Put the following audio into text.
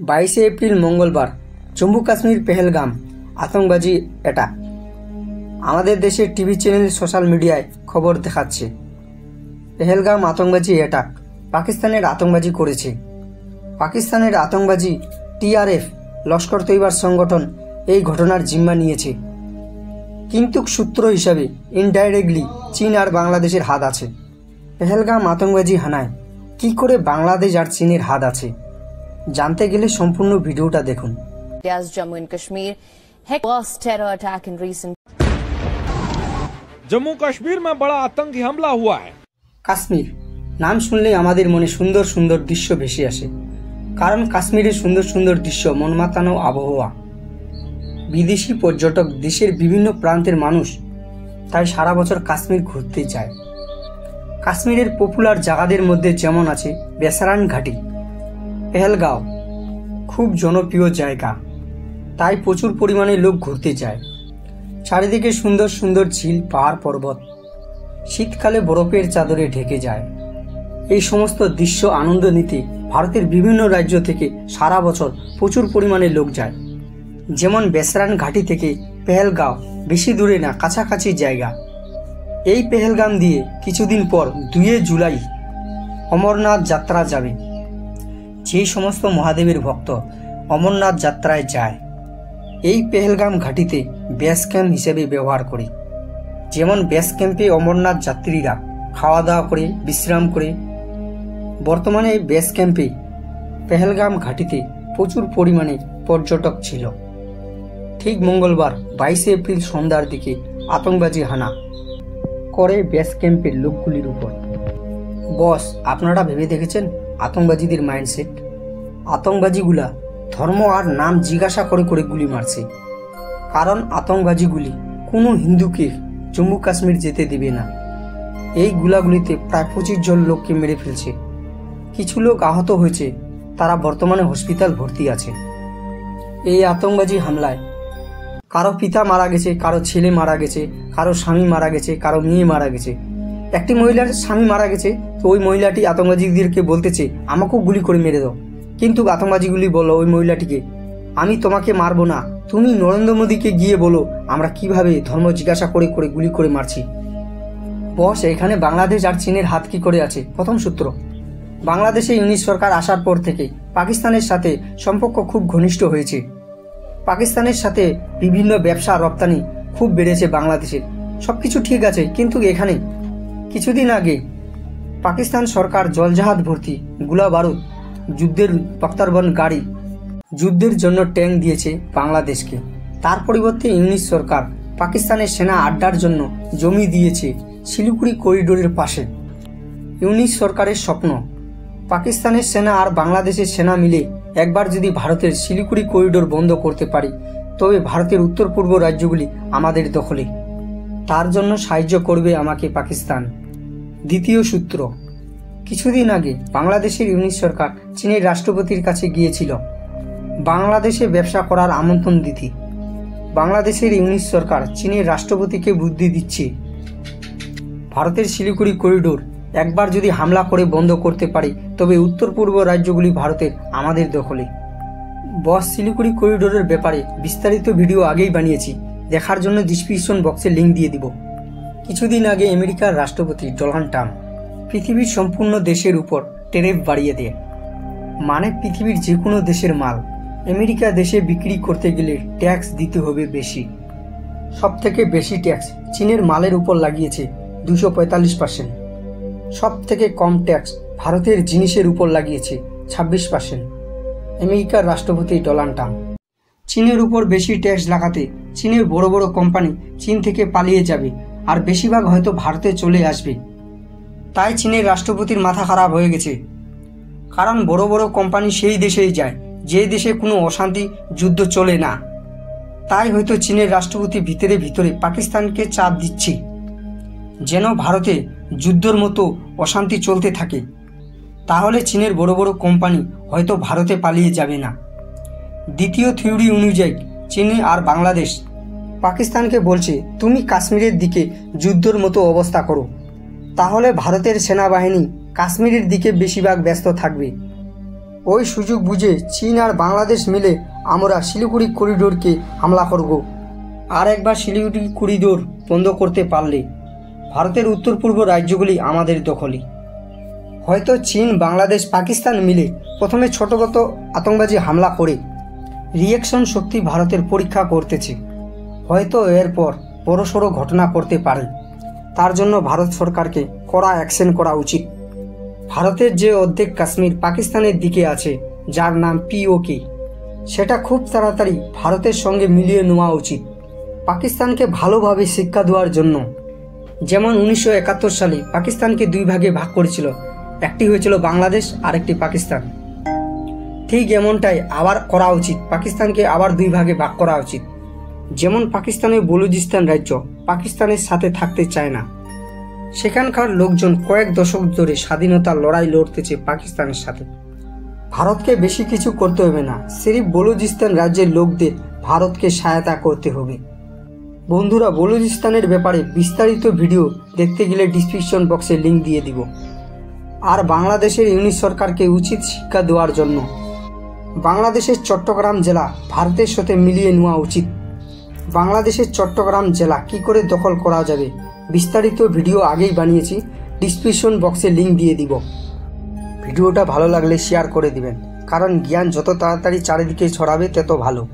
22 April মঙ্গলবার Jammu Kashmir Pahalgam আতঙ্কবাজি attack. আমাদের দেশের টিভি চ্যানেল সোশ্যাল মিডিয়ায় খবর দেখাচ্ছে পেহেলগাম আতঙ্কবাজি অ্যাটাক পাকিস্তানের আতঙ্কবাজি করেছে। পাকিস্তানের আতঙ্কবাজি টিআরএফ লস্কর তৈবার সংগঠন এই ঘটনার জিম্মা নিয়েছে, কিন্তু সূত্র হিসাবে ইনডাইরেক্টলি চীন আর বাংলাদেশের হাত আছে। পেহেলগাম আতঙ্কবাজি হানায় কি করে বাংলাদেশ আর চীনের হাত আছে जानते गেলে সম্পূর্ণ ভিডিওটা দেখুন। Jammu and Kashmir worst terror attack in recent Jammu Kashmir में बड़ा आतंकी हमला हुआ है। কাশ্মীর নাম শুনলে আমাদের মনে সুন্দর সুন্দর দৃশ্য ভেসে আসে, কারণ কাশ্মীরের সুন্দর সুন্দর দৃশ্য, মন মাতানো আবহাওয়া, বিদেশি পর্যটক, দেশের বিভিন্ন প্রান্তের মানুষ তাই সারা বছর কাশ্মীর ঘুরতে যায়। কাশ্মীরের পপুলার জায়গাদের মধ্যে যেমন আছে বেসারান ঘাটি, পেহেলগাঁও খুব জনপ্রিয় জায়গা, তাই প্রচুর পরিমাণে লোক ঘুরতে যায়। চারিদিকে সুন্দর সুন্দর ঝিল, পাহাড়, পর্বত, শীতকালে বরফের চাদরে ঢেকে যায়। এই সমস্ত দৃশ্য আনন্দ নিতে ভারতের বিভিন্ন রাজ্য থেকে সারা বছর প্রচুর পরিমাণে লোক যায়। যেমন বেসারান ঘাটি থেকে পেহেলগাঁও বেশি দূরে না, কাছাকাছি জায়গা। এই পেহেলগাম দিয়ে কিছুদিন পর 2 জুলাই অমরনাথ যাত্রা যাবে। যেই সমস্ত মহাদেবের ভক্ত অমরনাথ যাত্রায় যায়, এই পেহেলগাম ঘাটিতে বেস ক্যাম্প হিসেবে ব্যবহার করে। যেমন বেস ক্যাম্পে অমরনাথ যাত্রীরা খাওয়া দাওয়া করে বিশ্রাম করে। বর্তমানে বেস ক্যাম্পে পেহেলগাম ঘাটিতে প্রচুর পরিমাণে পর্যটক ছিল। ঠিক মঙ্গলবার 22 এপ্রিল সন্ধ্যার দিকে আতঙ্কবাজি হানা করে বেস ক্যাম্পের লোকগুলির উপর। বস, আপনারা ভেবে দেখেছেন আতঙ্কবাদীদের মাইন্ডসেট? আতঙ্কবাদীগুলা ধর্ম আর নাম জিজ্ঞাসা করে করে গুলি মারছে, কারণ আতঙ্কবাদীগুলি কোনো হিন্দুকে জম্মু কাশ্মীর যেতে দেবে না। এই গুলাগুলিতে প্রায় 25 জন লোককে মেরে ফেলছে। কিছু লোক আহত হয়েছে, তারা বর্তমানে হসপিটাল ভর্তি আছে। এই আতঙ্কবাদী হামলায় কারো পিতা মারা গেছে, কারো ছেলে মারা গেছে, কারো স্বামী মারা গেছে, কারো মেয়ে মারা গেছে। একটি মহিলার স্বামী মারা গেছে, তো ওই মহিলাটি আতঙ্কবাদীদেরকে বলতেছে আমাকেও গুলি করে মেরে দাও, কিন্তু আতঙ্কবাদীগুলি বলো ওই মহিলাটিকে, আমি তোমাকে মারবো না, তুমি নরেন্দ্র মোদীকে গিয়ে বলো আমরা কিভাবে ধর্ম জিজ্ঞাসা করে করে গুলি করে মারছি। বস, এখানে বাংলাদেশ আর চীনের হাত কি করে আছে? প্রথম সূত্র, বাংলাদেশে ইউনিট সরকার আসার পর থেকে পাকিস্তানের সাথে সম্পর্ক খুব ঘনিষ্ঠ হয়েছে। পাকিস্তানের সাথে বিভিন্ন ব্যবসা রপ্তানি খুব বেড়েছে বাংলাদেশের। সবকিছু ঠিক আছে, কিন্তু এখানে কিছুদিন আগে পাকিস্তান সরকার জলজাহাজ ভর্তি গোলা বারুদ, যুদ্ধের প্রত্যাবর্তন গাড়ি, যুদ্ধের জন্য ট্যাঙ্ক দিয়েছে বাংলাদেশকে। তার পরিবর্তে ইউনিট সরকার পাকিস্তানের সেনা আড্ডার জন্য জমি দিয়েছে শিলিগুড়ি করিডোরের পাশে। ইউনিট সরকারের স্বপ্ন পাকিস্তানের সেনা আর বাংলাদেশের সেনা মিলে একবার যদি ভারতের শিলিগুড়ি করিডোর বন্ধ করতে পারি, তবে ভারতের উত্তর পূর্ব রাজ্যগুলি আমাদের দখলে। তার জন্য সাহায্য করবে আমাকে পাকিস্তান। দ্বিতীয় সূত্র, কিছুদিন আগে বাংলাদেশের ইউনিট সরকার চীনের রাষ্ট্রপতির কাছে গিয়েছিল বাংলাদেশে ব্যবসা করার আমন্ত্রণ দিতে। বাংলাদেশের ইউনিট সরকার চীনের রাষ্ট্রপতিকে বুদ্ধি দিচ্ছে, ভারতের শিলিগুড়ি করিডোর একবার যদি হামলা করে বন্ধ করতে পারি, তবে উত্তর পূর্ব রাজ্যগুলি ভারতের আমাদের দখলে। বস, শিলিগুড়ি করিডোরের ব্যাপারে বিস্তারিত ভিডিও আগেই বানিয়েছি, দেখার জন্য ডিসক্রিপশন বক্সে লিঙ্ক দিয়ে দিব। কিছুদিন আগে আমেরিকার রাষ্ট্রপতি ডোনাল্ড ট্রাম্প পৃথিবীর সম্পূর্ণ দেশের উপর ট্যারিফ বাড়িয়ে দেয়। মানে পৃথিবীর যে কোনো দেশের মাল আমেরিকা দেশে বিক্রি করতে গেলে ট্যাক্স দিতে হবে বেশি। সব থেকে বেশি ট্যাক্স চীনের মালের উপর লাগিয়েছে 245%। সব থেকে কম ট্যাক্স ভারতের জিনিসের উপর লাগিয়েছে 26%। আমেরিকার রাষ্ট্রপতি ডোনাল্ড ট্রাম্প চীনের উপর বেশি ট্যাক্স লাগাতে চীনের বড় বড় কোম্পানি চীন থেকে পালিয়ে যাবে, আর বেশিরভাগ হয়তো ভারতে চলে আসবে। তাই চীনের রাষ্ট্রপতির মাথা খারাপ হয়ে গেছে, কারণ বড় বড় কোম্পানি সেই দেশেই যায় যে দেশে কোনো অশান্তি যুদ্ধ চলে না। তাই হয়তো চীনের রাষ্ট্রপতি ভিতরে ভিতরে পাকিস্তানকে চাপ দিচ্ছে যেন ভারতে যুদ্ধের মতো অশান্তি চলতে থাকে। তাহলে চীনের বড় বড় কোম্পানি হয়তো ভারতে পালিয়ে যাবে না। দ্বিতীয় থিওরি অনুযায়ী চীন আর বাংলাদেশ পাকিস্তানকে বলছে তুমি কাশ্মীরের দিকে যুদ্ধের মতো অবস্থা করো, তাহলে ভারতের সেনাবাহিনী কাশ্মীরের দিকে বেশিরভাগ ব্যস্ত থাকবে। ওই সুযোগ বুঝে চীন আর বাংলাদেশ মিলে আমরা শিলিগুড়ি করিডোরকে হামলা করব। আর একবার শিলিগুড়ি করিডোর বন্ধ করতে পারলে ভারতের উত্তর পূর্ব রাজ্যগুলি আমাদের দখলে। হয়তো চীন, বাংলাদেশ, পাকিস্তান মিলে প্রথমে ছোটগত আতঙ্কবাদী হামলা করে রিঅ্যাকশন শক্তি ভারতের পরীক্ষা করতেছে। হয়তো এরপর বড়সড় ঘটনা করতে পারে। তার জন্য ভারত সরকারকে কড়া অ্যাকশন করা উচিত। ভারতের যে অর্ধেক কাশ্মীর পাকিস্তানের দিকে আছে, যার নাম POK, সেটা খুব তাড়াতাড়ি ভারতের সঙ্গে মিলিয়ে নেওয়া উচিত। পাকিস্তানকে ভালোভাবে শিক্ষা দেওয়ার জন্য। যেমন 1971 সালে পাকিস্তানকে দুই ভাগে ভাগ করেছিল, একটি হয়েছিল বাংলাদেশ আর একটি পাকিস্তান। ঠিক এমনটাই আবার করা উচিত, পাকিস্তানকে আবার দুই ভাগে ভাগ করা উচিত। যেমন পাকিস্তানের বলুচিস্তান রাজ্য পাকিস্তানের সাথে থাকতে চায় না। সেখানকার লোকজন কয়েক দশক ধরে স্বাধীনতার লড়াই লড়তেছে পাকিস্তানের সাথে। ভারতকে বেশি কিছু করতে হবে না, সিরিফ বলুচিস্তান রাজ্যের লোকদের ভারতকে সহায়তা করতে হবে। বন্ধুরা, বলুচিস্তানের ব্যাপারে বিস্তারিত ভিডিও দেখতে গেলে ডিসক্রিপশন বক্সে লিঙ্ক দিয়ে দিব। আর বাংলাদেশের ইউনিট সরকারকে উচিত শিক্ষা দেওয়ার জন্য বাংলাদেশের চট্টগ্রাম জেলা ভারতের সাথে মিলিয়ে নেওয়া উচিত। বাংলাদেশের চট্টগ্রাম জেলা কি করে দখল করা যাবে বিস্তারিত ভিডিও আগেই বানিয়েছি, ডিসক্রিপশন বক্সে লিঙ্ক দিয়ে দিব। ভিডিওটা ভালো লাগলে শেয়ার করে দিবেন, কারণ জ্ঞান যত তাড়াতাড়ি চারিদিকে ছড়াবে তত ভালো।